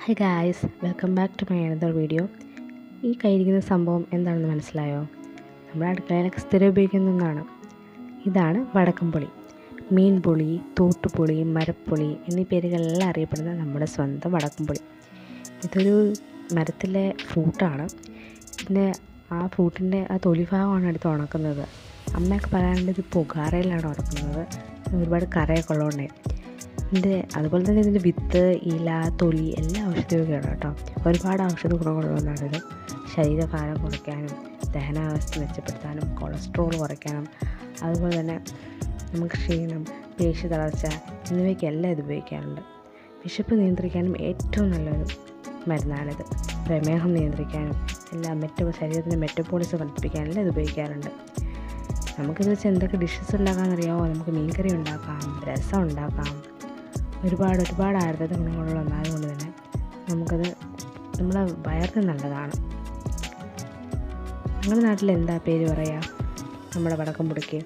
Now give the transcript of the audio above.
Hi guys, welcome back to my another video. ഈ കയ്യിരിക്കുന്ന സംഭവം എന്താണെന്ന് മനസ്സിലായോ? നമ്മുടെ അടുക്കളയിലൊക്കെ സ്ഥിരം ഉപയോഗിക്കുന്ന ഒന്നാണ്. ഇതാണ് വടക്കംപുളി. മീൻപുളി, തൂട്ടുപുളി, മരപ്പുളി എന്നീ പേരുകളെല്ലാം അറിയപ്പെടുന്ന നമ്മുടെ സ്വന്തം വടക്കംപുളി. ഇതൊരു മരത്തിലെ ഫ്രൂട്ടാണ്. ഇതിൻ്റെ ആ ഫ്രൂട്ടിൻ്റെ ആ തൊലി ഭാഗമാണ് എടുത്ത് ഉണക്കുന്നത്. അമ്മയൊക്കെ പറയാറുണ്ട് ഇത് പുകാറയിലാണ് ഉണക്കുന്നത്, ഒരുപാട് കറയൊക്കെ ഉള്ളതുകൊണ്ടേ. അതുപോലെ തന്നെ ഇതിൻ്റെ വിത്ത്, ഇല, തൊലി എല്ലാം ഔഷധയോഗ്യമാണ് കേട്ടോ. ഒരുപാട് ഔഷധ ഗുണങ്ങളുള്ളതാണിത്. ശരീരഭാരം കുറയ്ക്കാനും ദഹനാവസ്ഥ മെച്ചപ്പെടുത്താനും കൊളസ്ട്രോൾ കുറയ്ക്കാനും അതുപോലെ തന്നെ നമുക്ക് ക്ഷീണം, പേശി തളർച്ച എന്നിവയ്ക്കെല്ലാം ഇത് ഉപയോഗിക്കാറുണ്ട്. വിശപ്പ് നിയന്ത്രിക്കാനും ഏറ്റവും നല്ലൊരു മരുന്നാണിത്. പ്രമേഹം നിയന്ത്രിക്കാനും എല്ലാം ശരീരത്തിൻ്റെ മെറ്റബോളിസം വർദ്ധിപ്പിക്കാനെല്ലാം ഇത് ഉപയോഗിക്കാറുണ്ട്. നമുക്കിത് വെച്ച് എന്തൊക്കെ ഡിഷസ് ഉണ്ടാക്കാമെന്നറിയാമോ? നമുക്ക് മീൻകറി ഉണ്ടാക്കാം, രസം ഉണ്ടാക്കാം. ഒരുപാട് ആയുർവേദ ഗുണങ്ങളുള്ള ഒന്നായതുകൊണ്ട് തന്നെ നമുക്കത് നമ്മളെ വയറിന് നല്ലതാണ്. നിങ്ങളുടെ നാട്ടിൽ എന്താ പേര് പറയുക നമ്മുടെ വടക്കംപുളിക്ക്?